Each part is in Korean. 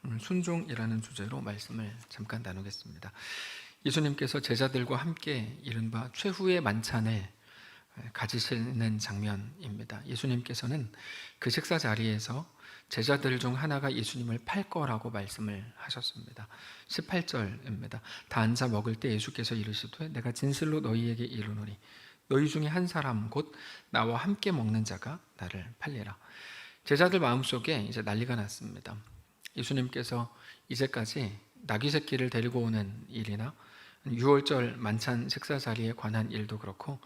오늘 순종이라는 주제로 말씀을 잠깐 나누겠습니다. 예수님께서 제자들과 함께 이른바 최후의 만찬을 가지시는 장면입니다. 예수님께서는 그 식사 자리에서 제자들 중 하나가 예수님을 팔 거라고 말씀을 하셨습니다. 18절입니다. 다 앉아 먹을 때 예수께서 이르시되 내가 진실로 너희에게 이르노니 너희 중에 한 사람 곧 나와 함께 먹는 자가 나를 팔리라. 제자들 마음속에 이제 난리가 났습니다. 예수님께서 이제까지 나귀 새끼를 데리고 오는 일이나 6월절 만찬 식사 자리에 관한 일도 그렇고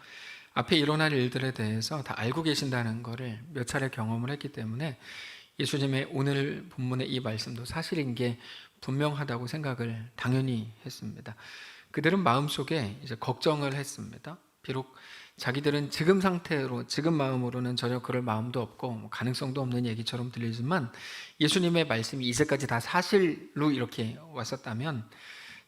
앞에 일어날 일들에 대해서 다 알고 계신다는 것을 몇 차례 경험을 했기 때문에 예수님의 오늘 본문의 이 말씀도 사실인 게 분명하다고 생각을 당연히 했습니다. 그들은 마음속에 이제 걱정을 했습니다. 비록 자기들은 지금 상태로, 지금 마음으로는 전혀 그럴 마음도 없고 가능성도 없는 얘기처럼 들리지만 예수님의 말씀이 이제까지 다 사실로 이렇게 왔었다면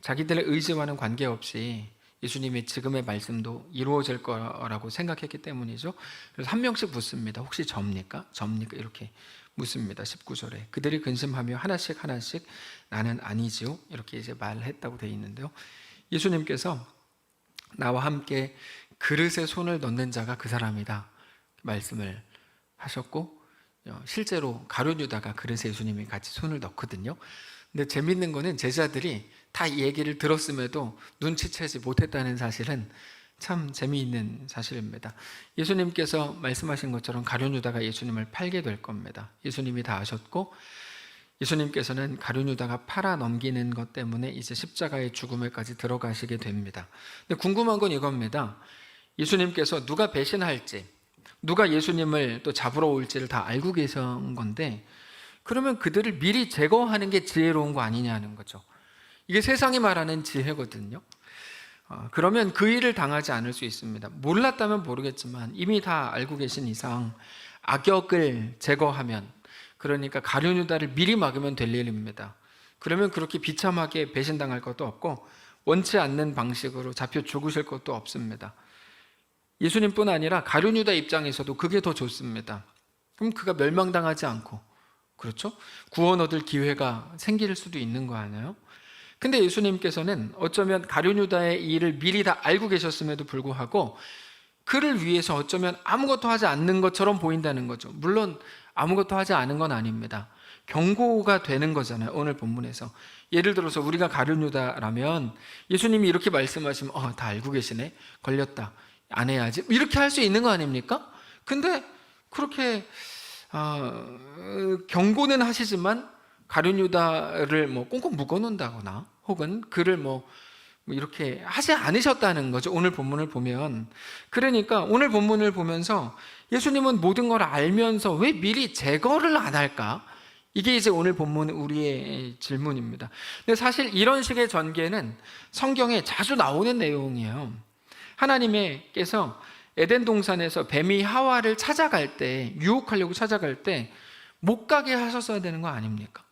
자기들의 의지와는 관계없이 예수님의 지금의 말씀도 이루어질 거라고 생각했기 때문이죠. 그래서 한 명씩 묻습니다. 혹시 접니까? 접니까? 이렇게 묻습니다. 19절에 그들이 근심하며 하나씩 나는 아니지요 이렇게 이제 말했다고 되어 있는데요. 예수님께서 나와 함께 그릇에 손을 넣는 자가 그 사람이다 말씀을 하셨고 실제로 가룟 유다가 그릇에 예수님이 같이 손을 넣거든요. 근데 재밌는 거는 제자들이 다 이 얘기를 들었음에도 눈치채지 못했다는 사실은 참 재미있는 사실입니다. 예수님께서 말씀하신 것처럼 가룟 유다가 예수님을 팔게 될 겁니다. 예수님이 다 아셨고 예수님께서는 가룟 유다가 팔아 넘기는 것 때문에 이제 십자가의 죽음에까지 들어가시게 됩니다. 근데 궁금한 건 이겁니다. 예수님께서 누가 배신할지, 누가 예수님을 또 잡으러 올지를 다 알고 계신 건데 그러면 그들을 미리 제거하는 게 지혜로운 거 아니냐는 거죠. 이게 세상이 말하는 지혜거든요. 그러면 그 일을 당하지 않을 수 있습니다. 몰랐다면 모르겠지만 이미 다 알고 계신 이상 악역을 제거하면, 그러니까 가룟 유다를 미리 막으면 될 일입니다. 그러면 그렇게 비참하게 배신당할 것도 없고 원치 않는 방식으로 잡혀 죽으실 것도 없습니다. 예수님뿐 아니라 가룟 유다 입장에서도 그게 더 좋습니다. 그럼 그가 멸망당하지 않고, 그렇죠? 구원 얻을 기회가 생길 수도 있는 거 아니에요? 근데 예수님께서는 어쩌면 가룟 유다의 이 일을 미리 다 알고 계셨음에도 불구하고 그를 위해서 어쩌면 아무것도 하지 않는 것처럼 보인다는 거죠. 물론 아무것도 하지 않은 건 아닙니다. 경고가 되는 거잖아요. 오늘 본문에서 예를 들어서 우리가 가룟 유다라면 예수님이 이렇게 말씀하시면 다 알고 계시네, 걸렸다, 안 해야지, 이렇게 할 수 있는 거 아닙니까? 근데 그렇게 경고는 하시지만 가룟 유다를 꽁꽁 묶어놓는다거나 혹은 그를 이렇게 하지 않으셨다는 거죠. 오늘 본문을 보면. 그러니까 오늘 본문을 보면서 예수님은 모든 걸 알면서 왜 미리 제거를 안 할까? 이게 이제 오늘 본문 우리의 질문입니다. 근데 사실 이런 식의 전개는 성경에 자주 나오는 내용이에요. 하나님께서 에덴 동산에서 뱀이 하와를 찾아갈 때, 유혹하려고 찾아갈 때 못 가게 하셨어야 되는 거 아닙니까?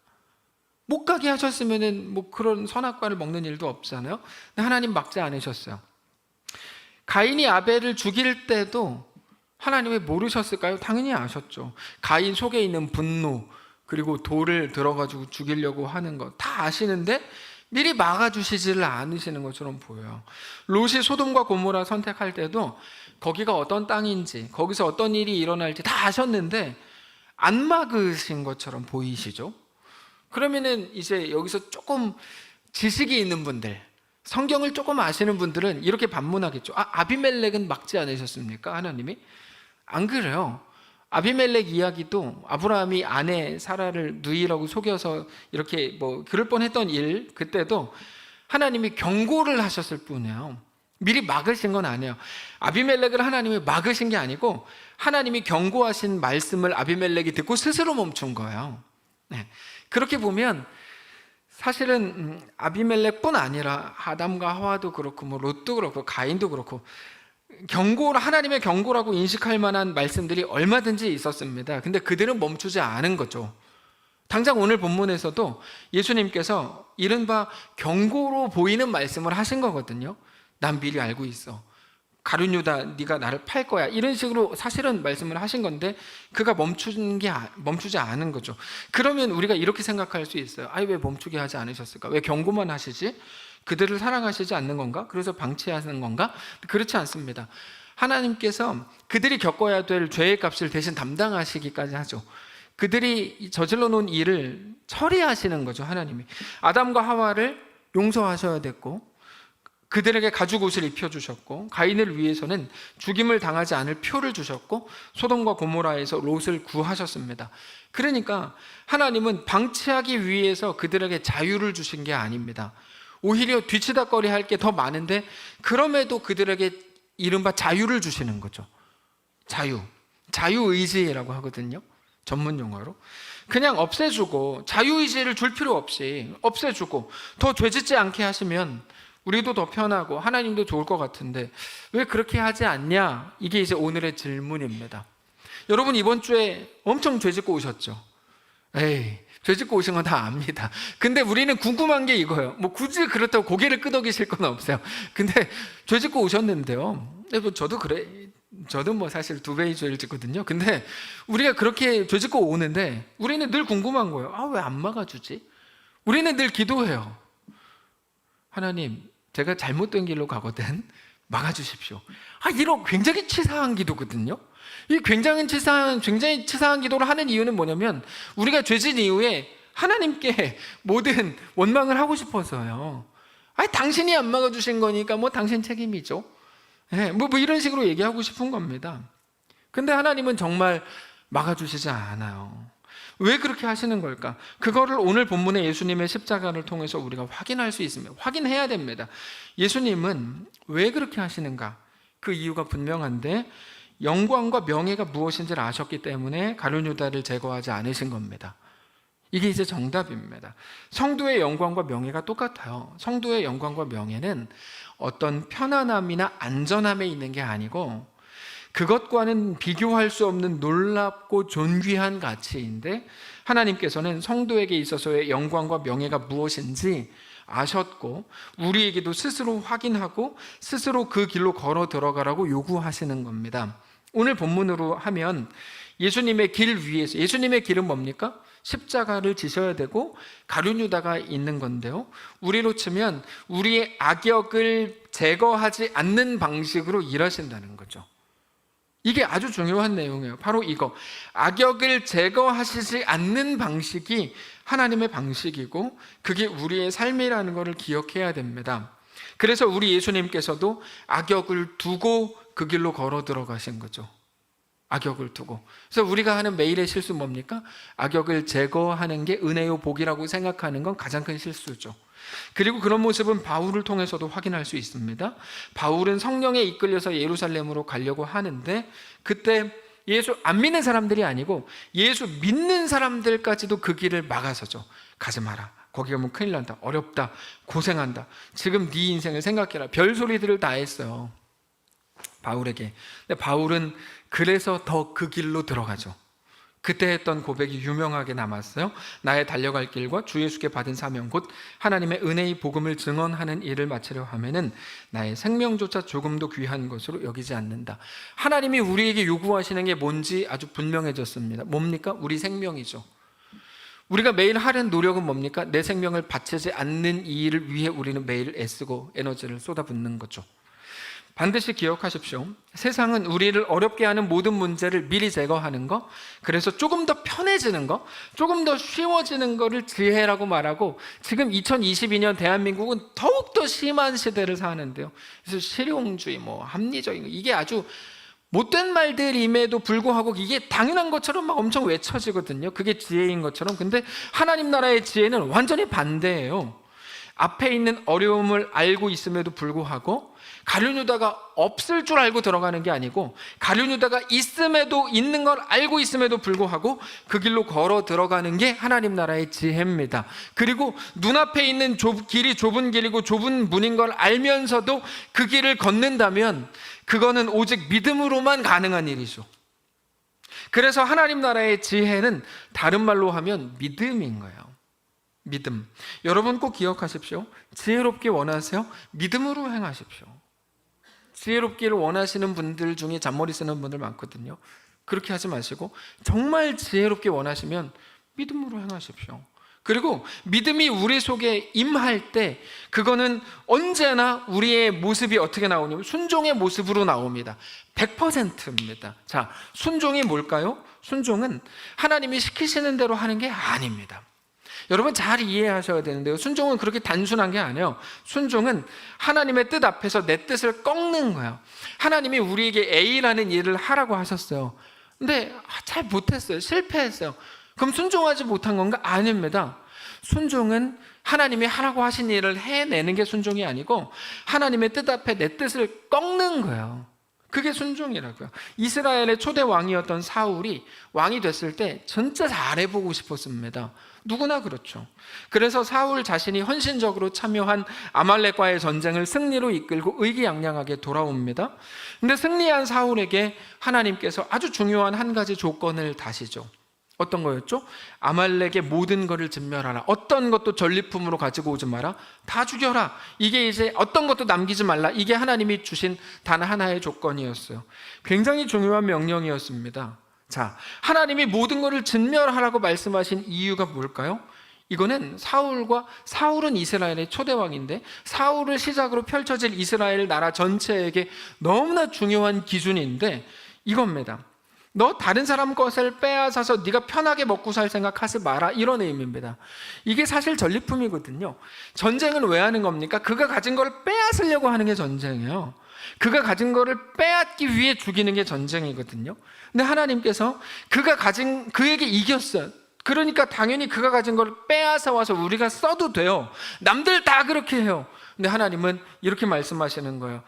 못 가게 하셨으면은 그런 선악과를 먹는 일도 없잖아요. 근데 하나님 막지 않으셨어요. 가인이 아벨을 죽일 때도 하나님 왜 모르셨을까요? 당연히 아셨죠. 가인 속에 있는 분노, 그리고 돌을 들어가지고 죽이려고 하는 거 다 아시는데 미리 막아주시지를 않으시는 것처럼 보여요. 롯이 소돔과 고모라 선택할 때도 거기가 어떤 땅인지, 거기서 어떤 일이 일어날지 다 아셨는데 안 막으신 것처럼 보이시죠? 그러면은 이제 여기서 조금 지식이 있는 분들, 성경을 조금 아시는 분들은 이렇게 반문하겠죠. 아비멜렉은 막지 않으셨습니까? 하나님이? 안 그래요. 아비멜렉 이야기도 아브라함이 아내 사라를 누이라고 속여서 이렇게 그럴 뻔했던 일, 그때도 하나님이 경고를 하셨을 뿐이에요. 미리 막으신 건 아니에요. 아비멜렉을 하나님이 막으신 게 아니고 하나님이 경고하신 말씀을 아비멜렉이 듣고 스스로 멈춘 거예요. 네. 그렇게 보면 사실은 아비멜렉뿐 아니라 아담과 하와도 그렇고 롯도 그렇고 가인도 그렇고 하나님의 경고라고 인식할 만한 말씀들이 얼마든지 있었습니다. 근데 그들은 멈추지 않은 거죠. 당장 오늘 본문에서도 예수님께서 이른바 경고로 보이는 말씀을 하신 거거든요. 난 미리 알고 있어. 가룟 유다 네가 나를 팔 거야, 이런 식으로 사실은 말씀을 하신 건데 그가 멈추지 않은 거죠. 그러면 우리가 이렇게 생각할 수 있어요. 아니, 왜 멈추게 하지 않으셨을까? 왜 경고만 하시지? 그들을 사랑하시지 않는 건가? 그래서 방치하는 건가? 그렇지 않습니다. 하나님께서 그들이 겪어야 될 죄의 값을 대신 담당하시기까지 하죠. 그들이 저질러 놓은 일을 처리하시는 거죠. 하나님이 아담과 하와를 용서하셔야 됐고, 그들에게 가죽 옷을 입혀주셨고, 가인을 위해서는 죽임을 당하지 않을 표를 주셨고, 소돔과 고모라에서 롯을 구하셨습니다. 그러니까 하나님은 방치하기 위해서 그들에게 자유를 주신 게 아닙니다. 오히려 뒤치다꺼리 할 게 더 많은데 그럼에도 그들에게 이른바 자유를 주시는 거죠. 자유의지라고 하거든요, 전문 용어로. 그냥 없애주고, 자유의지를 줄 필요 없이 없애주고 더 죄짓지 않게 하시면 우리도 더 편하고 하나님도 좋을 것 같은데 왜 그렇게 하지 않냐? 이게 이제 오늘의 질문입니다. 여러분, 이번 주에 엄청 죄짓고 오셨죠? 에이, 죄짓고 오신 건 다 압니다. 근데 우리는 궁금한 게 이거예요. 뭐 굳이 그렇다고 고개를 끄덕이실 건 없어요. 근데 죄짓고 오셨는데요, 저도 그래, 저도 뭐 사실 2배의 죄를 짓거든요. 근데 우리가 그렇게 죄짓고 오는데 우리는 늘 궁금한 거예요. 아, 왜 안 막아주지? 우리는 늘 기도해요. 하나님, 제가 잘못된 길로 가거든 막아주십시오. 이런 굉장히 치사한 기도거든요. 이 굉장히 치사한 기도를 하는 이유는 뭐냐면 우리가 죄진 이후에 하나님께 모든 원망을 하고 싶어서요. 당신이 안 막아주신 거니까 뭐 당신 책임이죠. 뭐 이런 식으로 얘기하고 싶은 겁니다. 근데 하나님은 정말 막아주시지 않아요. 왜 그렇게 하시는 걸까? 그거를 오늘 본문의 예수님의 십자가를 통해서 우리가 확인할 수 있습니다. 확인해야 됩니다. 예수님은 왜 그렇게 하시는가? 그 이유가 분명한데 영광과 명예가 무엇인지를 아셨기 때문에 가룟 유다를 제거하지 않으신 겁니다. 이게 이제 정답입니다. 성도의 영광과 명예가 똑같아요. 성도의 영광과 명예는 어떤 편안함이나 안전함에 있는 게 아니고 그것과는 비교할 수 없는 놀랍고 존귀한 가치인데, 하나님께서는 성도에게 있어서의 영광과 명예가 무엇인지 아셨고 우리에게도 스스로 확인하고 스스로 그 길로 걸어 들어가라고 요구하시는 겁니다. 오늘 본문으로 하면 예수님의 길 위에서, 예수님의 길은 뭡니까? 십자가를 지셔야 되고 가룟 유다가 있는 건데요, 우리로 치면 우리의 악역을 제거하지 않는 방식으로 일하신다는 거죠. 이게 아주 중요한 내용이에요. 바로 이거, 악역을 제거하시지 않는 방식이 하나님의 방식이고 그게 우리의 삶이라는 것을 기억해야 됩니다. 그래서 우리 예수님께서도 악역을 두고 그 길로 걸어 들어가신 거죠. 악역을 두고. 그래서 우리가 하는 매일의 실수 뭡니까? 악역을 제거하는 게 은혜요 복이라고 생각하는 건 가장 큰 실수죠. 그리고 그런 모습은 바울을 통해서도 확인할 수 있습니다. 바울은 성령에 이끌려서 예루살렘으로 가려고 하는데 그때 예수 안 믿는 사람들이 아니고 예수 믿는 사람들까지도 그 길을 막아서죠. 가지 마라, 거기 가면 큰일 난다, 어렵다, 고생한다, 지금 네 인생을 생각해라, 별소리들을 다 했어요, 바울에게. 근데 바울은 그래서 더 그 길로 들어가죠. 그때 했던 고백이 유명하게 남았어요. 나의 달려갈 길과 주 예수께 받은 사명 곧 하나님의 은혜의 복음을 증언하는 일을 마치려 하면은 나의 생명조차 조금도 귀한 것으로 여기지 않는다. 하나님이 우리에게 요구하시는 게 뭔지 아주 분명해졌습니다. 뭡니까? 우리 생명이죠. 우리가 매일 하는 노력은 뭡니까? 내 생명을 바치지 않는 이 일을 위해 우리는 매일 애쓰고 에너지를 쏟아붓는 거죠. 반드시 기억하십시오. 세상은 우리를 어렵게 하는 모든 문제를 미리 제거하는 거, 그래서 조금 더 편해지는 거, 조금 더 쉬워지는 거를 지혜라고 말하고, 지금 2022년 대한민국은 더욱더 심한 시대를 사는데요. 그래서 실용주의, 합리적인 거, 이게 아주 못된 말들임에도 불구하고 이게 당연한 것처럼 막 엄청 외쳐지거든요. 그게 지혜인 것처럼. 근데 하나님 나라의 지혜는 완전히 반대예요. 앞에 있는 어려움을 알고 있음에도 불구하고 가룟 유다가 없을 줄 알고 들어가는 게 아니고 가룟 유다가 있는 걸 알고 있음에도 불구하고 그 길로 걸어 들어가는 게 하나님 나라의 지혜입니다. 그리고 눈앞에 있는 길이 좁은 길이고 좁은 문인 걸 알면서도 그 길을 걷는다면 그거는 오직 믿음으로만 가능한 일이죠. 그래서 하나님 나라의 지혜는 다른 말로 하면 믿음인 거예요. 믿음. 여러분 꼭 기억하십시오. 지혜롭게 원하세요? 믿음으로 행하십시오. 지혜롭기를 원하시는 분들 중에 잔머리 쓰는 분들 많거든요. 그렇게 하지 마시고 정말 지혜롭게 원하시면 믿음으로 행하십시오. 그리고 믿음이 우리 속에 임할 때 그거는 언제나 우리의 모습이 어떻게 나오냐면 순종의 모습으로 나옵니다. 100%입니다. 자, 순종이 뭘까요? 순종은 하나님이 시키시는 대로 하는 게 아닙니다. 여러분 잘 이해하셔야 되는데요, 순종은 그렇게 단순한 게 아니에요. 순종은 하나님의 뜻 앞에서 내 뜻을 꺾는 거예요. 하나님이 우리에게 A라는 일을 하라고 하셨어요. 근데 잘 못했어요. 실패했어요. 그럼 순종하지 못한 건가? 아닙니다. 순종은 하나님이 하라고 하신 일을 해내는 게 순종이 아니고 하나님의 뜻 앞에 내 뜻을 꺾는 거예요. 그게 순종이라고요. 이스라엘의 초대 왕이었던 사울이 왕이 됐을 때 진짜 잘해보고 싶었습니다. 누구나 그렇죠. 그래서 사울 자신이 헌신적으로 참여한 아말렉과의 전쟁을 승리로 이끌고 의기양양하게 돌아옵니다. 근데 승리한 사울에게 하나님께서 아주 중요한 한 가지 조건을 다시죠. 어떤 거였죠? 아말렉의 모든 것을 진멸하라. 어떤 것도 전리품으로 가지고 오지 마라. 다 죽여라. 이게 이제 어떤 것도 남기지 말라. 이게 하나님이 주신 단 하나의 조건이었어요. 굉장히 중요한 명령이었습니다. 자, 하나님이 모든 것을 진멸하라고 말씀하신 이유가 뭘까요? 이거는 사울은 이스라엘의 초대왕인데 사울을 시작으로 펼쳐질 이스라엘 나라 전체에게 너무나 중요한 기준인데 이겁니다. 너 다른 사람 것을 빼앗아서 네가 편하게 먹고 살 생각하지 마라, 이런 의미입니다. 이게 사실 전리품이거든요. 전쟁은 왜 하는 겁니까? 그가 가진 걸 빼앗으려고 하는 게 전쟁이에요. 그가 가진 거를 빼앗기 위해 죽이는 게 전쟁이거든요. 근데 하나님께서 그에게 이겼어요. 그러니까 당연히 그가 가진 걸 빼앗아 와서 우리가 써도 돼요. 남들 다 그렇게 해요. 근데 하나님은 이렇게 말씀하시는 거예요.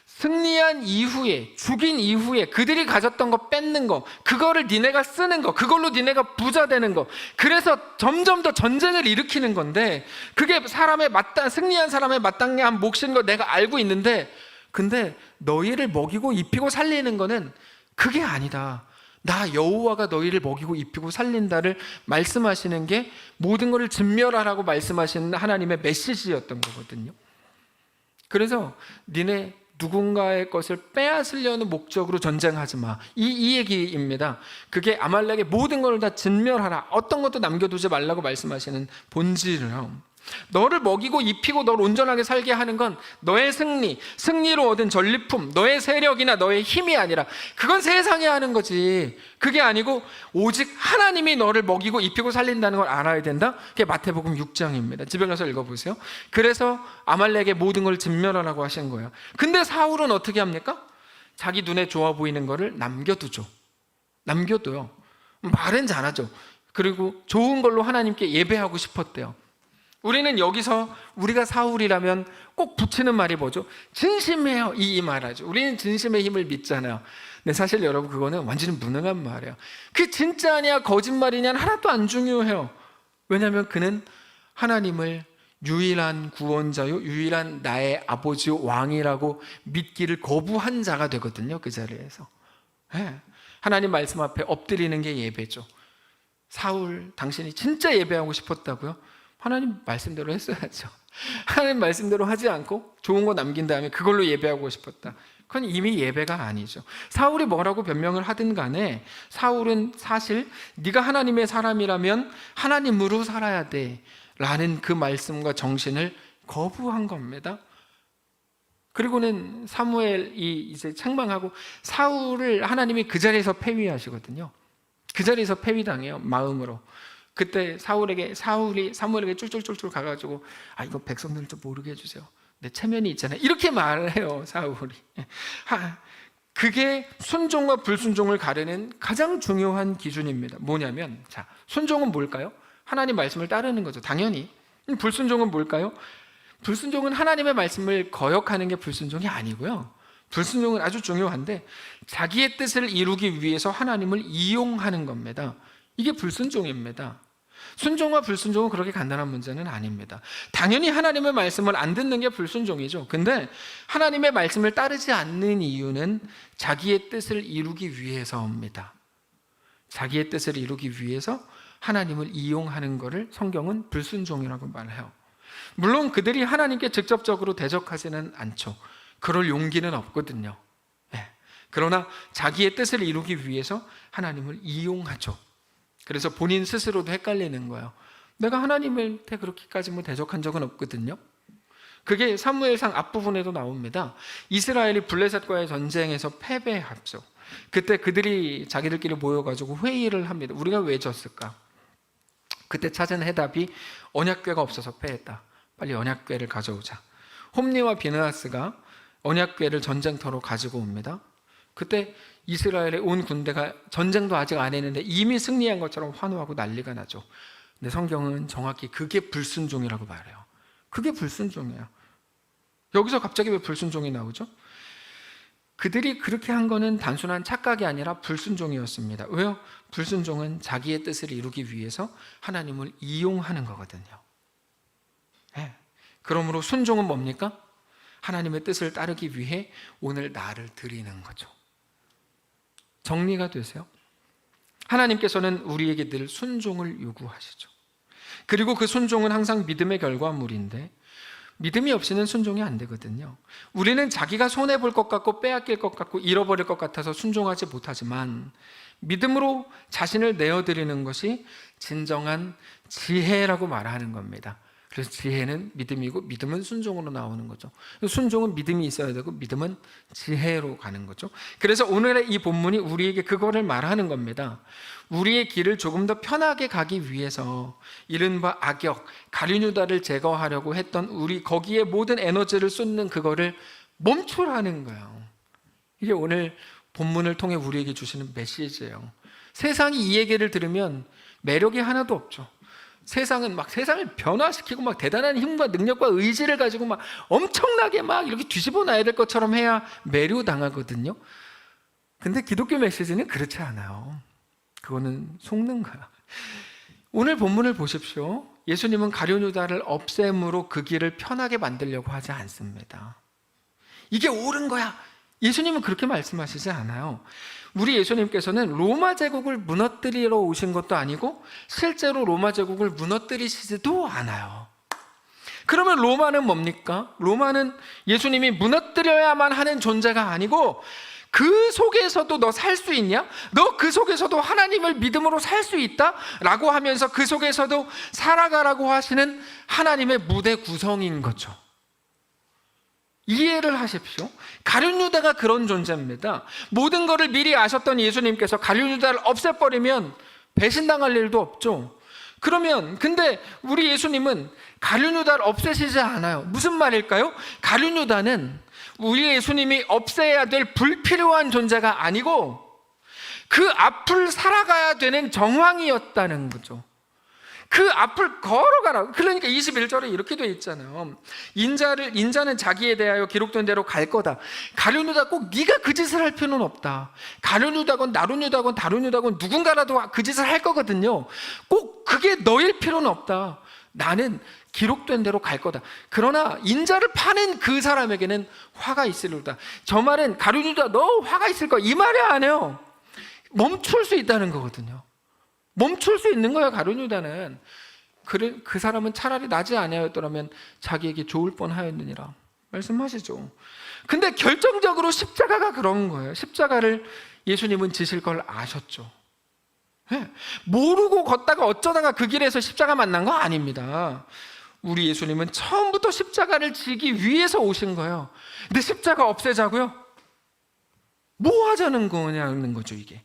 승리한 이후에, 죽인 이후에 그들이 가졌던 거 뺏는 거, 그거를 니네가 쓰는 거, 그걸로 니네가 부자 되는 거, 그래서 점점 더 전쟁을 일으키는 건데 그게 승리한 사람의 마땅한 몫인 거 내가 알고 있는데, 근데 너희를 먹이고 입히고 살리는 거는 그게 아니다. 나 여호와가 너희를 먹이고 입히고 살린다를 말씀하시는 게 모든 것을 진멸하라고 말씀하시는 하나님의 메시지였던 거거든요. 그래서 니네 누군가의 것을 빼앗으려는 목적으로 전쟁하지 마, 이 얘기입니다. 그게 아말렉의 모든 걸 다 진멸하라, 어떤 것도 남겨두지 말라고 말씀하시는 본질이에요. 너를 먹이고 입히고 너를 온전하게 살게 하는 건 너의 승리로 얻은 전리품, 너의 세력이나 너의 힘이 아니라 그건 세상이 하는 거지. 그게 아니고 오직 하나님이 너를 먹이고 입히고 살린다는 걸 알아야 된다. 그게 마태복음 6장입니다. 집에 가서 읽어보세요. 그래서 아말렉의 모든 걸 진멸하라고 하신 거예요. 근데 사울은 어떻게 합니까? 자기 눈에 좋아 보이는 거를 남겨둬요. 말은 잘하죠. 그리고 좋은 걸로 하나님께 예배하고 싶었대요. 우리는 여기서 우리가 사울이라면 꼭 붙이는 말이 뭐죠? 진심이에요, 이 말하죠. 우리는 진심의 힘을 믿잖아요. 근데 사실 여러분 그거는 완전히 무능한 말이에요. 그게 진짜냐 거짓말이냐 하나도 안 중요해요. 왜냐하면 그는 하나님을 유일한 구원자요, 유일한 나의 아버지 왕이라고 믿기를 거부한 자가 되거든요. 그 자리에서 하나님 말씀 앞에 엎드리는 게 예배죠. 사울, 당신이 진짜 예배하고 싶었다고요? 하나님 말씀대로 했어야죠. 하나님 말씀대로 하지 않고 좋은 거 남긴 다음에 그걸로 예배하고 싶었다. 그건 이미 예배가 아니죠. 사울이 뭐라고 변명을 하든 간에 사울은 사실 네가 하나님의 사람이라면 하나님으로 살아야 돼 라는 그 말씀과 정신을 거부한 겁니다. 그리고는 사무엘이 이제 책망하고 사울을 하나님이 그 자리에서 폐위하시거든요. 그 자리에서 폐위당해요, 마음으로. 그때 사무엘에게 쫄쫄쫄쫄 가가지고 이거 백성들 좀 모르게 해주세요. 내 체면이 있잖아요. 이렇게 말해요, 사울이. 그게 순종과 불순종을 가르는 가장 중요한 기준입니다. 뭐냐면, 자, 순종은 뭘까요? 하나님 말씀을 따르는 거죠, 당연히. 불순종은 뭘까요? 불순종은 하나님의 말씀을 거역하는 게 불순종이 아니고요. 불순종은 아주 중요한데 자기의 뜻을 이루기 위해서 하나님을 이용하는 겁니다. 이게 불순종입니다. 순종과 불순종은 그렇게 간단한 문제는 아닙니다. 당연히 하나님의 말씀을 안 듣는 게 불순종이죠. 근데 하나님의 말씀을 따르지 않는 이유는 자기의 뜻을 이루기 위해서입니다. 자기의 뜻을 이루기 위해서 하나님을 이용하는 것을 성경은 불순종이라고 말해요. 물론 그들이 하나님께 직접적으로 대적하지는 않죠. 그럴 용기는 없거든요. 그러나 자기의 뜻을 이루기 위해서 하나님을 이용하죠. 그래서 본인 스스로도 헷갈리는 거예요. 내가 하나님한테 그렇게까지 대적한 적은 없거든요. 그게 사무엘상 앞부분에도 나옵니다. 이스라엘이 블레셋과의 전쟁에서 패배하죠. 그때 그들이 자기들끼리 모여가지고 회의를 합니다. 우리가 왜 졌을까? 그때 찾은 해답이 언약궤가 없어서 패했다. 빨리 언약궤를 가져오자. 홈리와 비느하스가 언약궤를 전쟁터로 가지고 옵니다. 그때 이스라엘의 온 군대가 전쟁도 아직 안 했는데 이미 승리한 것처럼 환호하고 난리가 나죠. 근데 성경은 정확히 그게 불순종이라고 말해요. 그게 불순종이에요. 여기서 갑자기 왜 불순종이 나오죠? 그들이 그렇게 한 거는 단순한 착각이 아니라 불순종이었습니다. 왜요? 불순종은 자기의 뜻을 이루기 위해서 하나님을 이용하는 거거든요. 그러므로 순종은 뭡니까? 하나님의 뜻을 따르기 위해 오늘 나를 드리는 거죠. 정리가 되세요? 하나님께서는 우리에게 늘 순종을 요구하시죠. 그리고 그 순종은 항상 믿음의 결과물인데 믿음이 없이는 순종이 안 되거든요. 우리는 자기가 손해볼 것 같고 빼앗길 것 같고 잃어버릴 것 같아서 순종하지 못하지만 믿음으로 자신을 내어드리는 것이 진정한 지혜라고 말하는 겁니다. 그래서 지혜는 믿음이고 믿음은 순종으로 나오는 거죠. 순종은 믿음이 있어야 되고 믿음은 지혜로 가는 거죠. 그래서 오늘의 이 본문이 우리에게 그거를 말하는 겁니다. 우리의 길을 조금 더 편하게 가기 위해서 이른바 악역, 가룟유다를 제거하려고 했던 우리 거기에 모든 에너지를 쏟는 그거를 멈추라는 거예요. 이게 오늘 본문을 통해 우리에게 주시는 메시지예요. 세상이 이 얘기를 들으면 매력이 하나도 없죠. 세상은 막 세상을 변화시키고 막 대단한 힘과 능력과 의지를 가지고 막 엄청나게 막 이렇게 뒤집어 놔야 될 것처럼 해야 매료당하거든요. 근데 기독교 메시지는 그렇지 않아요. 그거는 속는 거야. 오늘 본문을 보십시오. 예수님은 가룟유다를 없앰으로 그 길을 편하게 만들려고 하지 않습니다. 이게 옳은 거야. 예수님은 그렇게 말씀하시지 않아요. 우리 예수님께서는 로마 제국을 무너뜨리러 오신 것도 아니고 실제로 로마 제국을 무너뜨리시지도 않아요. 그러면 로마는 뭡니까? 로마는 예수님이 무너뜨려야만 하는 존재가 아니고 그 속에서도 너 살 수 있냐? 너 그 속에서도 하나님을 믿음으로 살 수 있다? 라고 하면서 그 속에서도 살아가라고 하시는 하나님의 무대 구성인 거죠. 이해를 하십시오. 가룟유다가 그런 존재입니다. 모든 것을 미리 아셨던 예수님께서 가룟유다를 없애버리면 배신당할 일도 없죠. 그러면 근데 우리 예수님은 가룟유다를 없애시지 않아요. 무슨 말일까요? 가룟유다는 우리 예수님이 없애야 될 불필요한 존재가 아니고 그 앞을 살아가야 되는 정황이었다는 거죠. 그 앞을 걸어가라. 그러니까 21절에 이렇게 되어 있잖아요. 인자는 자기에 대하여 기록된 대로 갈 거다. 가룟유다 꼭 네가 그 짓을 할 필요는 없다. 가룟유다건 나룻유다건 다른유다건 누군가라도 그 짓을 할 거거든요. 꼭 그게 너일 필요는 없다. 나는 기록된 대로 갈 거다. 그러나 인자를 파는 그 사람에게는 화가 있으리로다. 저 말은 가룟유다 너 화가 있을 거야 이 말이 아니에요. 멈출 수 있다는 거거든요. 멈출 수 있는 거예요. 가룟유다는. 그 사람은 차라리 나지 아니하였더라면 자기에게 좋을 뻔하였느니라 말씀하시죠. 근데 결정적으로 십자가가 그런 거예요. 십자가를 예수님은 지실 걸 아셨죠. 모르고 걷다가 어쩌다가 그 길에서 십자가 만난 거 아닙니다. 우리 예수님은 처음부터 십자가를 지기 위해서 오신 거예요. 근데 십자가 없애자고요? 뭐 하자는 거냐는 거죠. 이게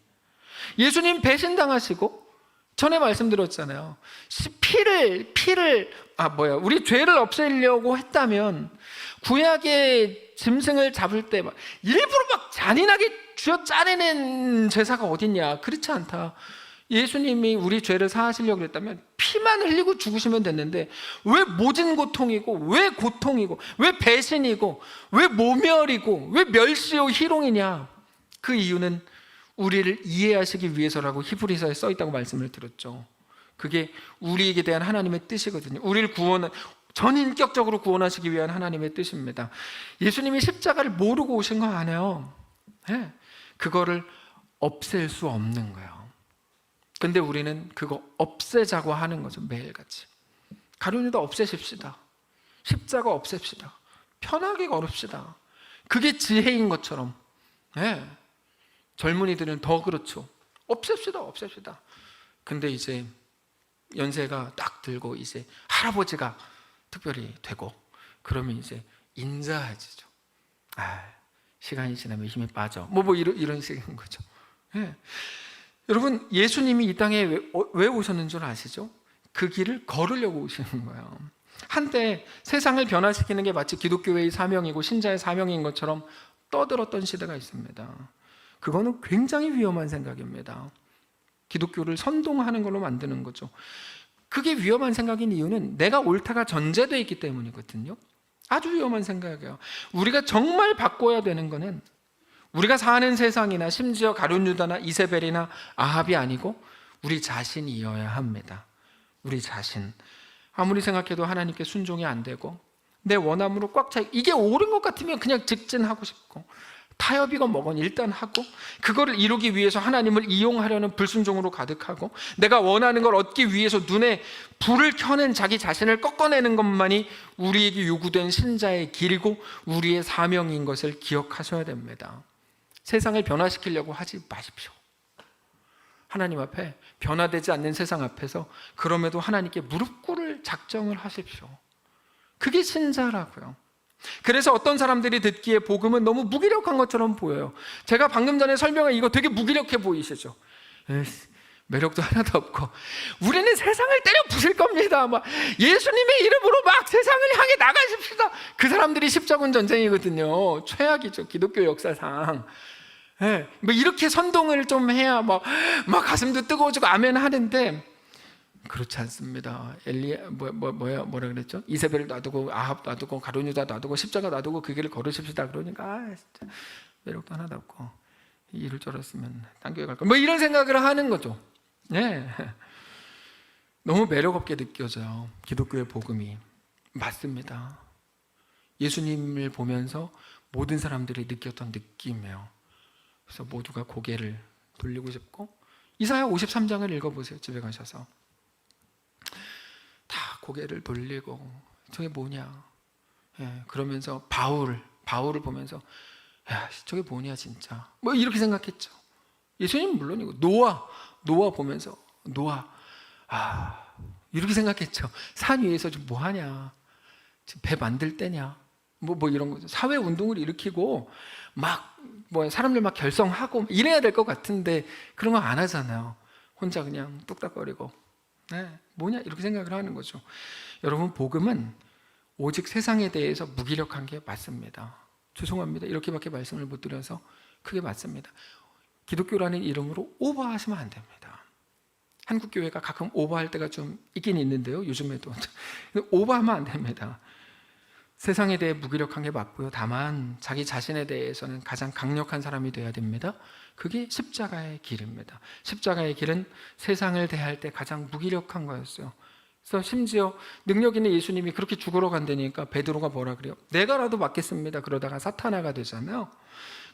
예수님 배신당하시고 전에 말씀드렸잖아요. 우리 죄를 없애려고 했다면 구약의 짐승을 잡을 때 막 일부러 막 잔인하게 쥐어 짜내는 제사가 어딨냐? 그렇지 않다. 예수님이 우리 죄를 사하시려고 했다면 피만 흘리고 죽으시면 됐는데 왜 모진 고통이고 왜 고통이고 왜 배신이고 왜 모멸이고 왜 멸시요 희롱이냐? 그 이유는 우리를 이해하시기 위해서라고 히브리서에 써 있다고 말씀을 드렸죠. 그게 우리에게 대한 하나님의 뜻이거든요. 우리를 전인격적으로 구원하시기 위한 하나님의 뜻입니다. 예수님이 십자가를 모르고 오신 거 아니에요. 그거를 없앨 수 없는 거예요. 근데 우리는 그거 없애자고 하는 거죠. 매일같이 가룟유다 없애십시다. 십자가 없앱시다. 편하게 걸읍시다. 그게 지혜인 것처럼, 예, 젊은이들은 더 그렇죠. 없앱시다. 근데 이제 연세가 딱 들고 이제 할아버지가 특별히 되고 그러면 이제 인자해지죠. 시간이 지나면 힘이 빠져. 이런 식인 거죠. 예. 여러분, 예수님이 이 땅에 왜 오셨는 줄 아시죠? 그 길을 걸으려고 오시는 거예요. 한때 세상을 변화시키는 게 마치 기독교의 사명이고 신자의 사명인 것처럼 떠들었던 시대가 있습니다. 그거는 굉장히 위험한 생각입니다. 기독교를 선동하는 걸로 만드는 거죠. 그게 위험한 생각인 이유는 내가 옳다가 전제되어 있기 때문이거든요. 아주 위험한 생각이에요. 우리가 정말 바꿔야 되는 거는 우리가 사는 세상이나 심지어 가룟 유다나 이세벨이나 아합이 아니고 우리 자신이어야 합니다. 우리 자신. 아무리 생각해도 하나님께 순종이 안 되고 내 원함으로 꽉 차, 이게 옳은 것 같으면 그냥 직진하고 싶고 타협이건 뭐건 일단 하고 그거를 이루기 위해서 하나님을 이용하려는 불순종으로 가득하고 내가 원하는 걸 얻기 위해서 눈에 불을 켜는 자기 자신을 꺾어내는 것만이 우리에게 요구된 신자의 길이고 우리의 사명인 것을 기억하셔야 됩니다. 세상을 변화시키려고 하지 마십시오. 하나님 앞에 변화되지 않는 세상 앞에서 그럼에도 하나님께 무릎 꿇을 작정을 하십시오. 그게 신자라고요. 그래서 어떤 사람들이 듣기에 복음은 너무 무기력한 것처럼 보여요. 제가 방금 전에 설명한 이거 되게 무기력해 보이시죠? 매력도 하나도 없고 우리는 세상을 때려 부술 겁니다. 예수님의 이름으로 막 세상을 향해 나가십시다. 그 사람들이 십자군 전쟁이거든요. 최악이죠, 기독교 역사상. 이렇게 선동을 좀 해야 막 가슴도 뜨거워지고 아멘 하는데 그렇지 않습니다. 뭐라 그랬죠? 이세벨을 놔두고 아합 놔두고 가룟 유다 놔두고 십자가 놔두고 그 길을 걸으십시다. 그러니까 진짜 매력도 하나도 없고 이럴 줄 알았으면 딴 교회 갈 걸. 이런 생각을 하는 거죠. 너무 매력 없게 느껴져요. 기독교의 복음이. 맞습니다. 예수님을 보면서 모든 사람들이 느꼈던 느낌이에요. 그래서 모두가 고개를 돌리고 싶고 이사야 53장을 읽어보세요. 집에 가셔서 다 고개를 돌리고 저게 뭐냐, 그러면서 바울을 보면서 야, 저게 뭐냐 진짜, 이렇게 생각했죠. 예수님은 물론이고 노아 보면서 이렇게 생각했죠. 산 위에서 지금 뭐하냐, 지금 배 만들 때냐, 이런 거죠. 사회 운동을 일으키고 사람들 막 결성하고 이래야 될 것 같은데 그런 거 안 하잖아요. 혼자 그냥 뚝딱거리고 뭐냐 이렇게 생각을 하는 거죠. 여러분, 복음은 오직 세상에 대해서 무기력한 게 맞습니다. 죄송합니다. 이렇게밖에 말씀을 못 드려서 그게 맞습니다. 기독교라는 이름으로 오버하시면 안 됩니다. 한국 교회가 가끔 오버할 때가 좀 있긴 있는데요. 요즘에도 오버하면 안 됩니다. 세상에 대해 무기력한 게 맞고요. 다만 자기 자신에 대해서는 가장 강력한 사람이 되어야 됩니다. 그게 십자가의 길입니다. 십자가의 길은 세상을 대할 때 가장 무기력한 거였어요. 그래서 심지어 능력 있는 예수님이 그렇게 죽으러 간다니까 베드로가 뭐라 그래요? 내가라도 맞겠습니다. 그러다가 사탄아가 되잖아요.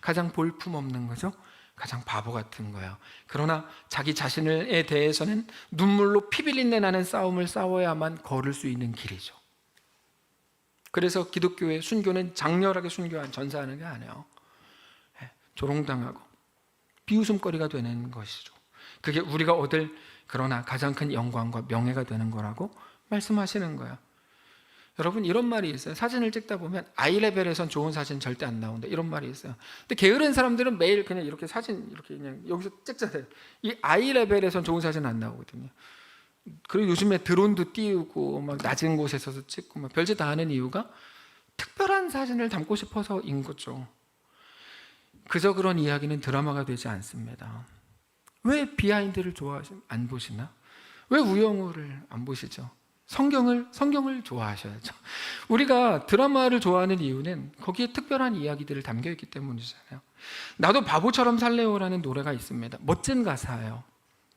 가장 볼품없는 거죠. 가장 바보 같은 거예요. 그러나 자기 자신에 대해서는 눈물로 피 빌린내 나는 싸움을 싸워야만 걸을 수 있는 길이죠. 그래서 기독교의 순교는 장렬하게 전사하는 게 아니에요. 조롱당하고 비웃음거리가 되는 것이죠. 그게 우리가 얻을 그러나 가장 큰 영광과 명예가 되는 거라고 말씀하시는 거예요. 여러분, 이런 말이 있어요. 사진을 찍다 보면 아이레벨에선 좋은 사진 절대 안 나온다, 이런 말이 있어요. 근데 게으른 사람들은 매일 그냥 이렇게 사진 이렇게 그냥 여기서 찍잖아요. 이 아이레벨에선 좋은 사진 안 나오거든요. 그리고 요즘에 드론도 띄우고 낮은 곳에서도 찍고 별짓 다 하는 이유가 특별한 사진을 담고 싶어서인 거죠. 그저 그런 이야기는 드라마가 되지 않습니다. 왜 비하인드를 안 보시나? 왜 우영우를 안 보시죠? 성경을 좋아하셔야죠. 우리가 드라마를 좋아하는 이유는 거기에 특별한 이야기들을 담겨 있기 때문이잖아요. 나도 바보처럼 살래요라는 노래가 있습니다. 멋진 가사예요.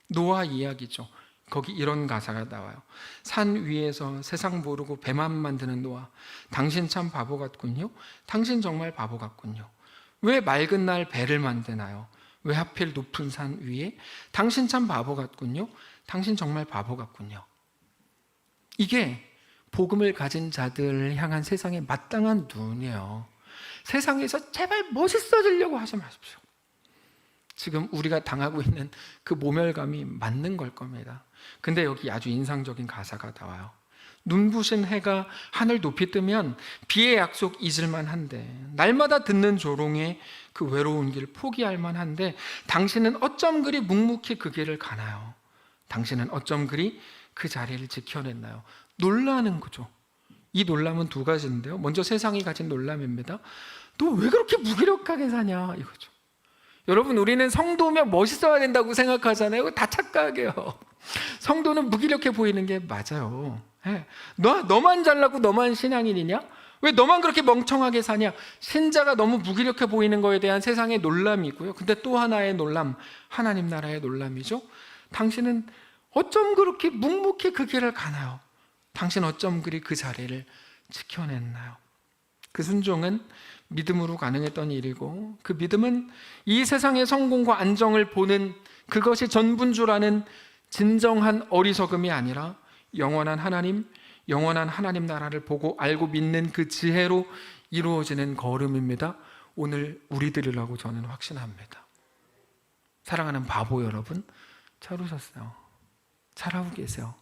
노아 이야기죠. 거기 이런 가사가 나와요. 산 위에서 세상 모르고 배만 만드는 노아, 당신 참 바보 같군요. 당신 정말 바보 같군요. 왜 맑은 날 배를 만드나요? 왜 하필 높은 산 위에? 당신 참 바보 같군요. 당신 정말 바보 같군요. 이게 복음을 가진 자들을 향한 세상의 마땅한 눈이에요. 세상에서 제발 멋있어지려고 하지 마십시오. 지금 우리가 당하고 있는 그 모멸감이 맞는 걸 겁니다. 근데 여기 아주 인상적인 가사가 나와요. 눈부신 해가 하늘 높이 뜨면 비의 약속 잊을만 한데, 날마다 듣는 조롱에 그 외로운 길 포기할 만한데, 당신은 어쩜 그리 묵묵히 그 길을 가나요? 당신은 어쩜 그리 그 자리를 지켜냈나요? 놀라는 거죠. 이 놀람은 두 가지인데요. 먼저 세상이 가진 놀람입니다. 너 왜 그렇게 무기력하게 사냐 이거죠. 여러분, 우리는 성도면 멋있어야 된다고 생각하잖아요. 다 착각이에요. 성도는 무기력해 보이는 게 맞아요. 너만 잘나고 너만 신앙인이냐? 왜 너만 그렇게 멍청하게 사냐? 신자가 너무 무기력해 보이는 거에 대한 세상의 놀람이고요. 근데 또 하나의 놀람, 하나님 나라의 놀람이죠. 당신은 어쩜 그렇게 묵묵히 그 길을 가나요? 당신 어쩜 그리 그 자리를 지켜냈나요? 그 순종은 믿음으로 가능했던 일이고, 그 믿음은 이 세상의 성공과 안정을 보는 그것이 전부인 줄 아는 진정한 어리석음이 아니라 영원한 하나님 나라를 보고 알고 믿는 그 지혜로 이루어지는 걸음입니다. 오늘 우리들이라고 저는 확신합니다. 사랑하는 바보 여러분, 잘 오셨어요. 잘하고 계세요.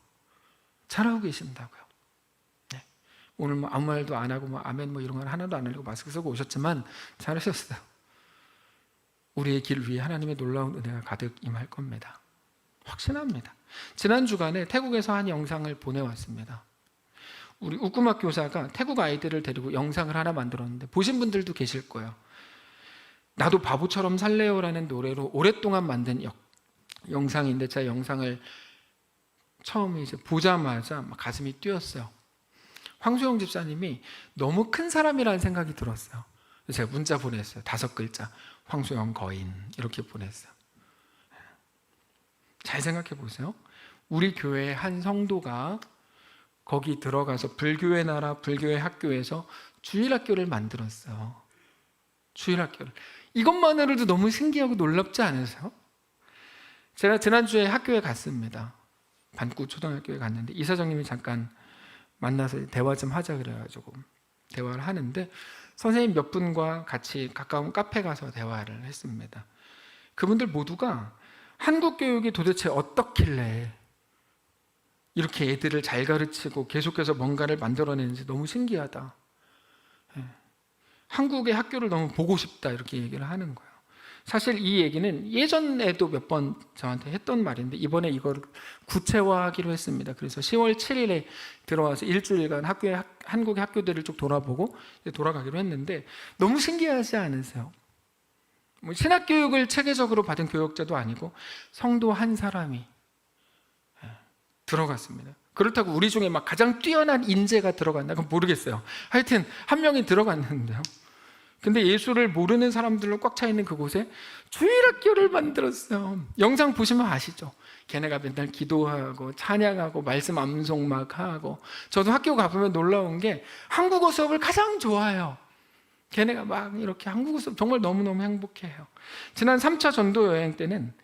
잘하고 계신다고요. 네. 오늘 뭐 아무 말도 안 하고 뭐 아멘 뭐 이런 건 하나도 안 하려고 마스크 쓰고 오셨지만 잘하셨어요. 우리의 길 위에 하나님의 놀라운 은혜가 가득 임할 겁니다. 확신합니다. 지난 주간에 태국에서 한 영상을 보내왔습니다. 우리 우꾸막 교사가 태국 아이들을 데리고 영상을 하나 만들었는데 보신 분들도 계실 거예요. 나도 바보처럼 살래요라는 노래로 오랫동안 만든 영상인데, 제가 영상을 처음에 이제 보자마자 막 가슴이 뛰었어요. 황수영 집사님이 너무 큰 사람이라는 생각이 들었어요. 그래서 제가 문자 보냈어요. 5글자, 황수영 거인, 이렇게 보냈어요. 잘 생각해 보세요. 우리 교회의 한 성도가 거기 들어가서 불교의 나라, 불교의 학교에서 주일학교를 만들었어요. 주일학교를. 이것만으로도 너무 신기하고 놀랍지 않으세요? 제가 지난주에 학교에 갔습니다. 반구 초등학교에 갔는데 이사장님이 잠깐 만나서 대화 좀 하자 그래가지고 대화를 하는데, 선생님 몇 분과 같이 가까운 카페 가서 대화를 했습니다. 그분들 모두가 한국 교육이 도대체 어떻길래 이렇게 애들을 잘 가르치고 계속해서 뭔가를 만들어내는지 너무 신기하다. 한국의 학교를 너무 보고 싶다, 이렇게 얘기를 하는 거예요. 사실 이 얘기는 예전에도 몇 번 저한테 했던 말인데, 이번에 이걸 구체화하기로 했습니다. 그래서 10월 7일에 들어와서 일주일간 한국의 학교들을 쭉 돌아보고 돌아가기로 했는데, 너무 신기하지 않으세요? 뭐 신학교육을 체계적으로 받은 교역자도 아니고 성도 한 사람이 들어갔습니다. 그렇다고 우리 중에 막 가장 뛰어난 인재가 들어갔나? 그건 모르겠어요. 하여튼 한 명이 들어갔는데요. 근데 예수를 모르는 사람들로 꽉 차 있는 그곳에 주일학교를 만들었어요. 영상 보시면 아시죠? 걔네가 맨날 기도하고 찬양하고 말씀 암송 막 하고, 저도 학교 가보면 놀라운 게 한국어 수업을 가장 좋아해요. 걔네가 막 이렇게 한국어 수업 정말 너무너무 행복해해요. 지난 3차 전도 여행 때는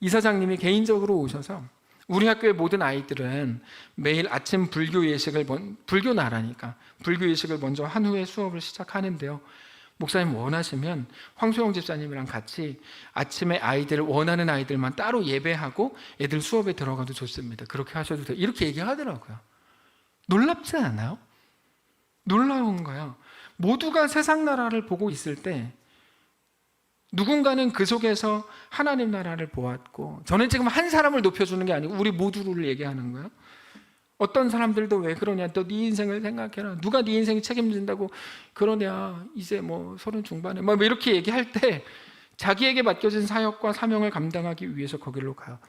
이사장님이 개인적으로 오셔서 우리 학교의 모든 아이들은 매일 아침 불교 예식을, 불교 나라니까 불교 예식을 먼저 한 후에 수업을 시작하는데요. 목사님 원하시면 황소영 집사님이랑 같이 아침에 아이들을, 원하는 아이들만 따로 예배하고 애들 수업에 들어가도 좋습니다. 그렇게 하셔도 돼요. 이렇게 얘기하더라고요. 놀랍지 않아요? 놀라운 거예요. 모두가 세상 나라를 보고 있을 때 누군가는 그 속에서 하나님 나라를 보았고, 저는 지금 한 사람을 높여주는 게 아니고 우리 모두를 얘기하는 거예요. 어떤 사람들도 왜 그러냐, 너 네 인생을 생각해라, 누가 네 인생 책임진다고 그러냐, 이제 뭐 30 중반에 뭐 이렇게 얘기할 때 자기에게 맡겨진 사역과 사명을 감당하기 위해서 거기로 가요.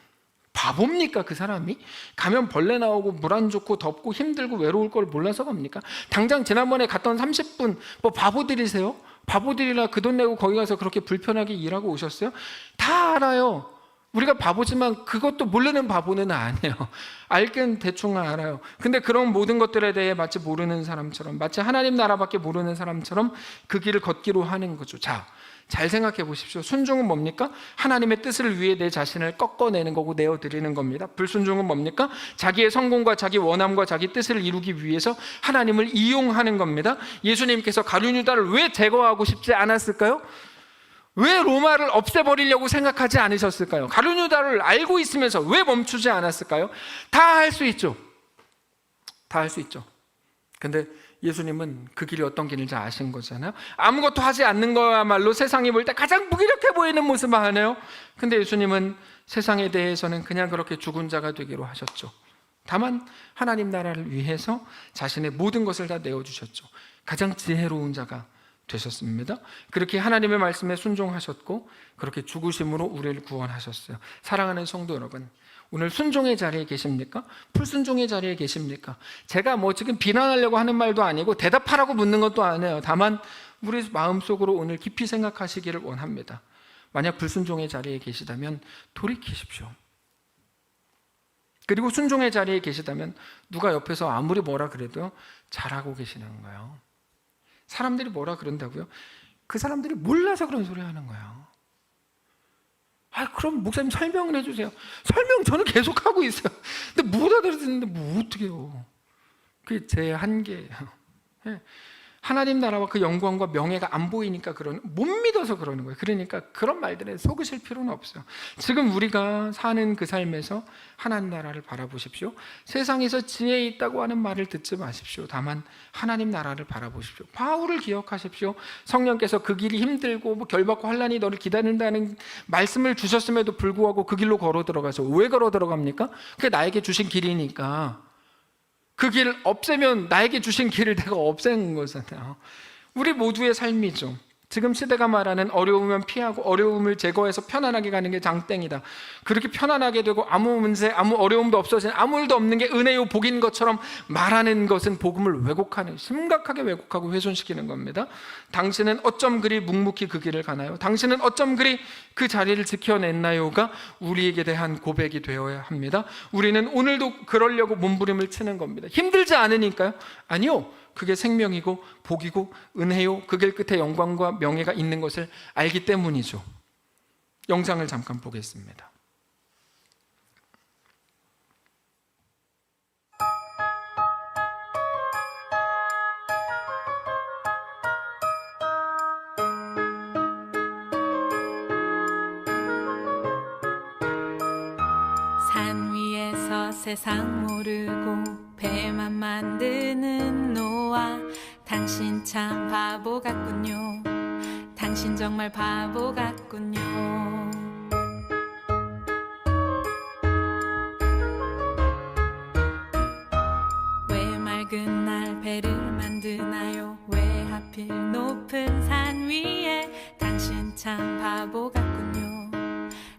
바보입니까 그 사람이? 가면 벌레 나오고 물 안 좋고 덥고 힘들고 외로울 걸 몰라서 갑니까? 당장 지난번에 갔던 30분 뭐 바보들이세요? 바보들이라 그 돈 내고 거기 가서 그렇게 불편하게 일하고 오셨어요? 다 알아요. 우리가 바보지만 그것도 모르는 바보는 아니에요. 알긴 대충 알아요. 근데 그런 모든 것들에 대해 마치 모르는 사람처럼, 마치 하나님 나라밖에 모르는 사람처럼 그 길을 걷기로 하는 거죠. 자, 잘 생각해 보십시오. 순종은 뭡니까? 하나님의 뜻을 위해 내 자신을 꺾어내는 거고 내어드리는 겁니다. 불순종은 뭡니까? 자기의 성공과 자기 원함과 자기 뜻을 이루기 위해서 하나님을 이용하는 겁니다. 예수님께서 가룟유다를 왜 제거하고 싶지 않았을까요? 왜 로마를 없애버리려고 생각하지 않으셨을까요? 가룟유다를 알고 있으면서 왜 멈추지 않았을까요? 다 할 수 있죠. 다 할 수 있죠. 근데 예수님은 그 길이 어떤 길인지 아신 거잖아요. 아무것도 하지 않는 거야말로 세상이 볼 때 가장 무기력해 보이는 모습을 하네요. 근데 예수님은 세상에 대해서는 그냥 그렇게 죽은 자가 되기로 하셨죠. 다만 하나님 나라를 위해서 자신의 모든 것을 다 내어주셨죠. 가장 지혜로운 자가 되셨습니다. 그렇게 하나님의 말씀에 순종하셨고 그렇게 죽으심으로 우리를 구원하셨어요. 사랑하는 성도 여러분, 오늘 순종의 자리에 계십니까? 불순종의 자리에 계십니까? 제가 지금 비난하려고 하는 말도 아니고 대답하라고 묻는 것도 아니에요. 다만 우리 마음속으로 오늘 깊이 생각하시기를 원합니다. 만약 불순종의 자리에 계시다면 돌이키십시오. 그리고 순종의 자리에 계시다면 누가 옆에서 아무리 뭐라 그래도 잘하고 계시는 거예요. 사람들이 뭐라 그런다고요? 그 사람들이 몰라서 그런 소리 하는 거예요. 그럼 목사님 설명을 해주세요. 설명 저는 계속 하고 있어요. 근데 못 알아듣는데 어떻게 해요? 그게 제 한계예요. 하나님 나라와 그 영광과 명예가 안 보이니까 못 믿어서 그러는 거예요. 그러니까 그런 말들에 속으실 필요는 없어요. 지금 우리가 사는 그 삶에서 하나님 나라를 바라보십시오. 세상에서 지혜 있다고 하는 말을 듣지 마십시오. 다만 하나님 나라를 바라보십시오. 바울을 기억하십시오. 성령께서 그 길이 힘들고 결박과 환난이 너를 기다린다는 말씀을 주셨음에도 불구하고 그 길로 걸어 들어가서 왜 걸어 들어갑니까? 그게 나에게 주신 길이니까. 그 길을 없애면 나에게 주신 길을 내가 없애는 거잖아요. 우리 모두의 삶이죠. 지금 시대가 말하는 어려우면 피하고 어려움을 제거해서 편안하게 가는 게 장땡이다. 그렇게 편안하게 되고 아무 문제, 아무 어려움도 없어지는 아무 일도 없는 게 은혜요 복인 것처럼 말하는 것은 복음을 왜곡하는, 심각하게 왜곡하고 훼손시키는 겁니다. 당신은 어쩜 그리 묵묵히 그 길을 가나요? 당신은 어쩜 그리 그 자리를 지켜냈나요가 우리에게 대한 고백이 되어야 합니다. 우리는 오늘도 그러려고 몸부림을 치는 겁니다. 힘들지 않으니까요? 아니요. 그게 생명이고 복이고 은혜요 그 길 끝에 영광과 명예가 있는 것을 알기 때문이죠. 영상을 잠깐 보겠습니다. 산 위에서 세상 모르고 배만 만드는 노아, 당신 참 바보 같군요. 당신 정말 바보 같군요. 왜 맑은 날 배를 만드나요? 왜 하필 높은 산 위에? 당신 참 바보 같군요.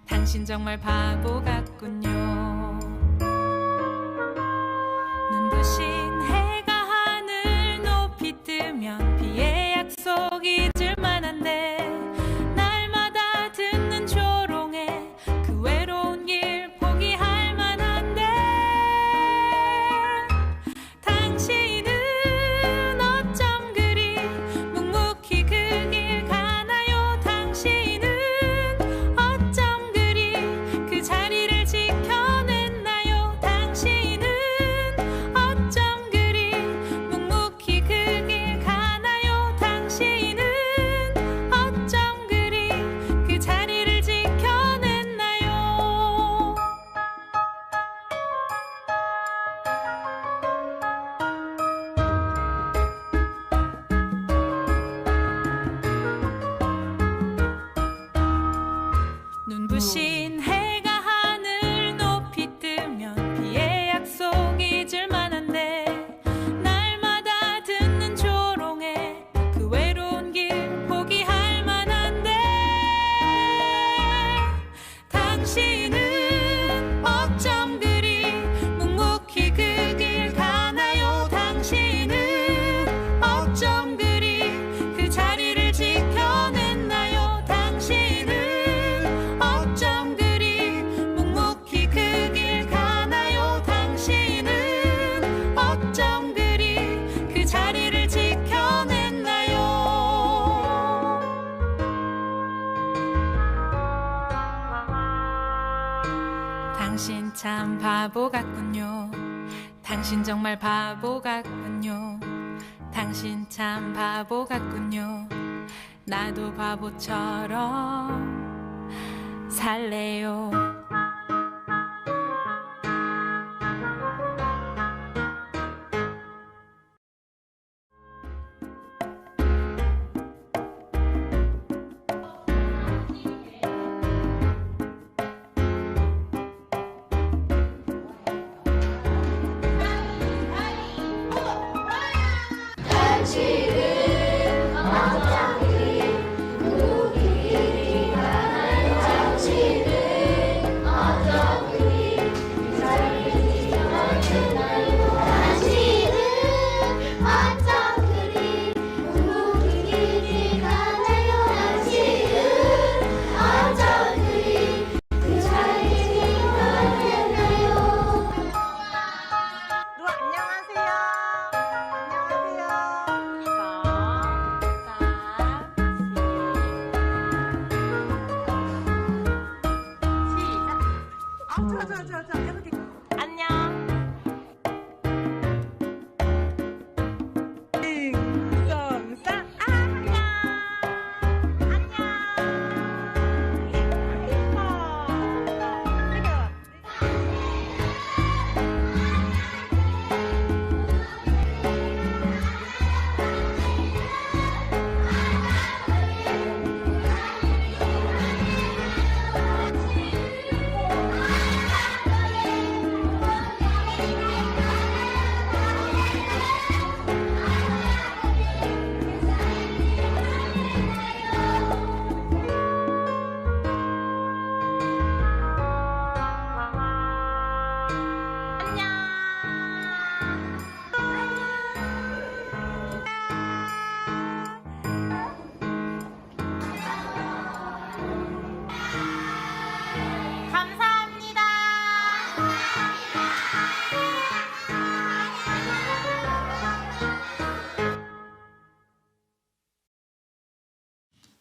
당신 정말 바보 같군요. 눈부신 해가 하늘 높이 뜨면 비의 약속 잊을 만한데, 날마다 듣는 조롱에 그 외로운 길 포기할 만한데, 당신은 어쩜 그리 묵묵히 그 길 가나요? 당신은 어쩜 그리 그 자리를 지켜내 당신 정말 바보 같군요. 당신 참 바보 같군요. 나도 바보처럼 살래요.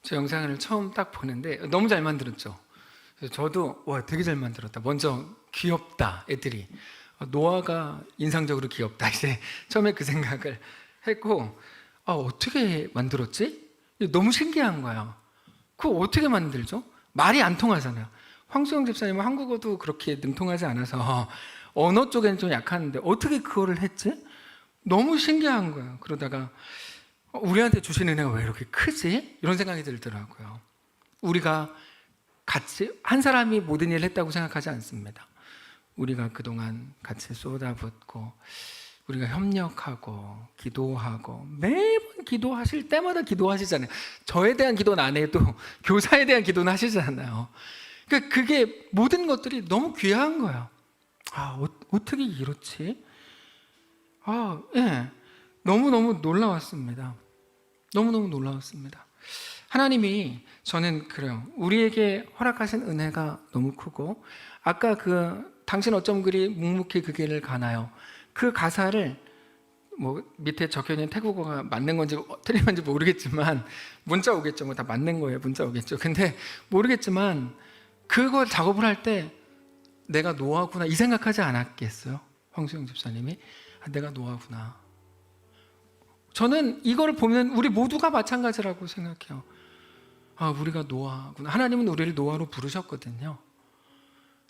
저 영상을 처음 딱 보는데 너무 잘 만들었죠. 그래서 저도 와 되게 잘 만들었다. 먼저 귀엽다 애들이. 노아가 인상적으로 귀엽다. 이제 처음에 그 생각을 했고 어떻게 만들었지? 너무 신기한 거야. 그거 어떻게 만들죠? 말이 안 통하잖아요. 황수영 집사님은 한국어도 그렇게 능통하지 않아서 언어 쪽에는 좀 약한데 어떻게 그거를 했지? 너무 신기한 거예요. 그러다가 우리한테 주신 은혜가 왜 이렇게 크지? 이런 생각이 들더라고요. 우리가 같이 한 사람이 모든 일을 했다고 생각하지 않습니다. 우리가 그동안 같이 쏟아붓고 우리가 협력하고 기도하고 매번 기도하실 때마다 기도하시잖아요. 저에 대한 기도는 안 해도 교사에 대한 기도는 하시잖아요. 그러니까 그게 모든 것들이 너무 귀한 거예요. 어떻게 이렇지? 예. 너무너무 놀라웠습니다. 너무너무 놀라웠습니다. 하나님이 저는 그래요. 우리에게 허락하신 은혜가 너무 크고 아까 당신 어쩜 그리 묵묵히 그 길을 가나요? 그 가사를 밑에 적혀있는 태국어가 맞는 건지 틀린 건지 모르겠지만 문자 오겠죠. 다 맞는 거예요. 문자 오겠죠. 근데 모르겠지만 그걸 작업을 할 때 내가 노아구나 이 생각하지 않았겠어요? 황수영 집사님이 내가 노아구나. 저는 이걸 보면 우리 모두가 마찬가지라고 생각해요. 우리가 노아구나. 하나님은 우리를 노아로 부르셨거든요.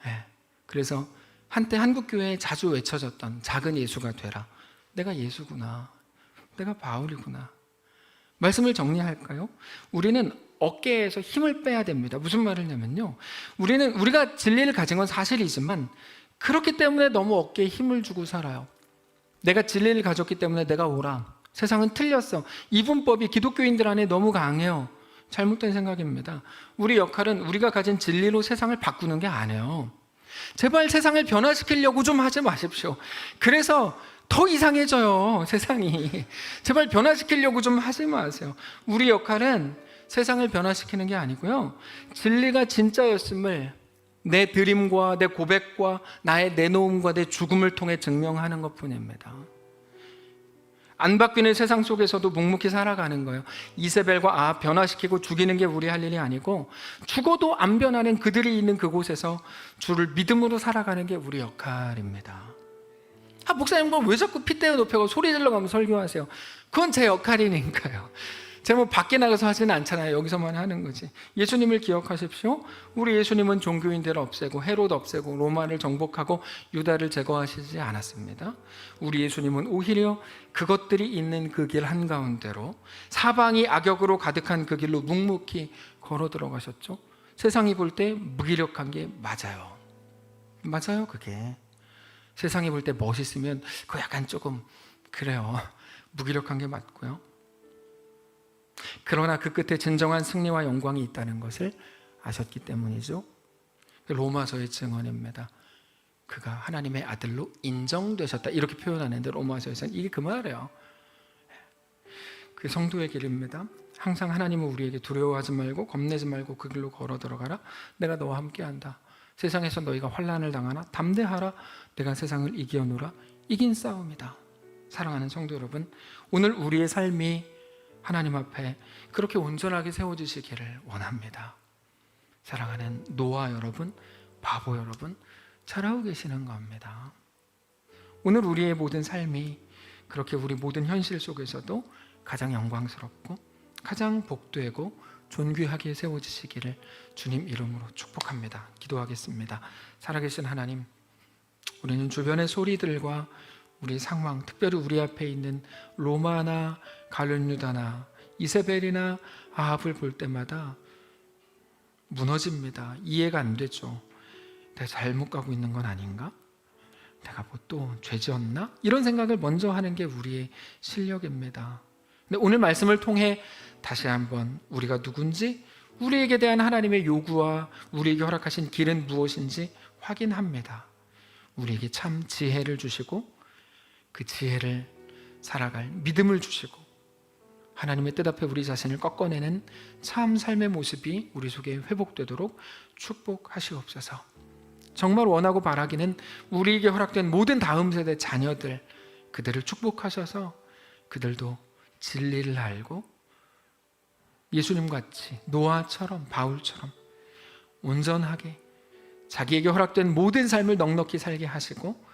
네. 그래서 한때 한국교회에 자주 외쳐졌던 작은 예수가 되라. 내가 예수구나. 내가 바울이구나. 말씀을 정리할까요? 우리는 어깨에서 힘을 빼야 됩니다. 무슨 말을 하냐면요. 우리가 진리를 가진 건 사실이지만 그렇기 때문에 너무 어깨에 힘을 주고 살아요. 내가 진리를 가졌기 때문에 내가 오라. 세상은 틀렸어. 이분법이 기독교인들 안에 너무 강해요. 잘못된 생각입니다. 우리 역할은 우리가 가진 진리로 세상을 바꾸는 게 아니에요. 제발 세상을 변화시키려고 좀 하지 마십시오. 그래서 더 이상해져요, 세상이. 제발 변화시키려고 좀 하지 마세요. 우리 역할은 세상을 변화시키는 게 아니고요. 진리가 진짜였음을 내 드림과 내 고백과 나의 내놓음과 내 죽음을 통해 증명하는 것뿐입니다. 안 바뀌는 세상 속에서도 묵묵히 살아가는 거예요. 이세벨과 변화시키고 죽이는 게 우리 할 일이 아니고 죽어도 안 변하는 그들이 있는 그곳에서 주를 믿음으로 살아가는 게 우리 역할입니다. 목사님 그럼 왜 자꾸 핏대어 높여고 소리 질러가면서 설교하세요? 그건 제 역할이니까요. 제가 뭐 밖에 나가서 하지는 않잖아요. 여기서만 하는 거지. 예수님을 기억하십시오. 우리 예수님은 종교인들을 없애고 헤롯 없애고 로마를 정복하고 유다를 제거하시지 않았습니다. 우리 예수님은 오히려 그것들이 있는 그 길 한가운데로 사방이 악역으로 가득한 그 길로 묵묵히 걸어 들어가셨죠. 세상이 볼 때 무기력한 게 맞아요. 맞아요, 그게. 세상이 볼 때 멋있으면 그거 약간 조금 그래요. 무기력한 게 맞고요. 그러나 그 끝에 진정한 승리와 영광이 있다는 것을 아셨기 때문이죠. 로마서의 증언입니다. 그가 하나님의 아들로 인정되셨다 이렇게 표현하는데 로마서에서는 이게 그 말이에요. 그 성도의 길입니다. 항상 하나님은 우리에게 두려워하지 말고 겁내지 말고 그 길로 걸어 들어가라. 내가 너와 함께한다. 세상에서 너희가 환난을 당하나 담대하라. 내가 세상을 이겨노라. 이긴 싸움이다. 사랑하는 성도 여러분, 오늘 우리의 삶이 하나님 앞에 그렇게 온전하게 세워지시기를 원합니다. 사랑하는 노아 여러분, 바보 여러분, 잘하고 계시는 겁니다. 오늘 우리의 모든 삶이 그렇게 우리 모든 현실 속에서도 가장 영광스럽고 가장 복되고 존귀하게 세워지시기를 주님 이름으로 축복합니다. 기도하겠습니다. 살아계신 하나님, 우리는 주변의 소리들과 우리 상황, 특별히 우리 앞에 있는 로마나 갈륜유다나 이세벨이나 아합을 볼 때마다 무너집니다. 이해가 안 되죠. 내가 잘못 가고 있는 건 아닌가? 내가 뭐 또 죄 지었나? 이런 생각을 먼저 하는 게 우리의 실력입니다. 근데 오늘 말씀을 통해 다시 한번 우리가 누군지, 우리에게 대한 하나님의 요구와 우리에게 허락하신 길은 무엇인지 확인합니다. 우리에게 참 지혜를 주시고 그 지혜를 살아갈 믿음을 주시고 하나님의 뜻 앞에 우리 자신을 꺾어내는 참 삶의 모습이 우리 속에 회복되도록 축복하시옵소서. 정말 원하고 바라기는 우리에게 허락된 모든 다음 세대 자녀들, 그들을 축복하셔서 그들도 진리를 알고 예수님같이 노아처럼 바울처럼 온전하게 자기에게 허락된 모든 삶을 넉넉히 살게 하시고,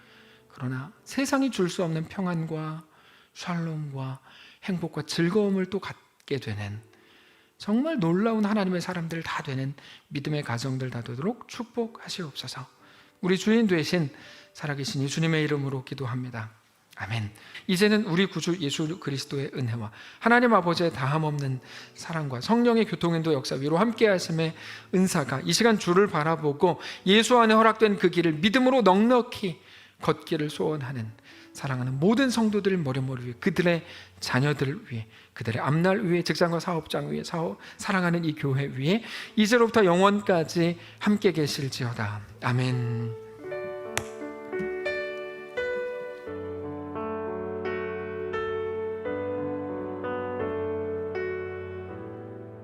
그러나 세상이 줄 수 없는 평안과 샬롬과 행복과 즐거움을 또 갖게 되는 정말 놀라운 하나님의 사람들 다 되는 믿음의 가정들 다 되도록 축복하시옵소서. 우리 주인 되신 살아계신 예수님의 이름으로 기도합니다. 아멘. 이제는 우리 구주 예수 그리스도의 은혜와 하나님 아버지의 다함없는 사랑과 성령의 교통인도 역사 위로 함께 하심의 은사가 이 시간 주를 바라보고 예수 안에 허락된 그 길을 믿음으로 넉넉히 걷기를 소원하는 사랑하는 모든 성도들 머리머리 위에, 그들의 자녀들 위에, 그들의 앞날 위에, 직장과 사업장 위에, 사랑하는 이 교회 위에 이제로부터 영원까지 함께 계실지어다. 아멘.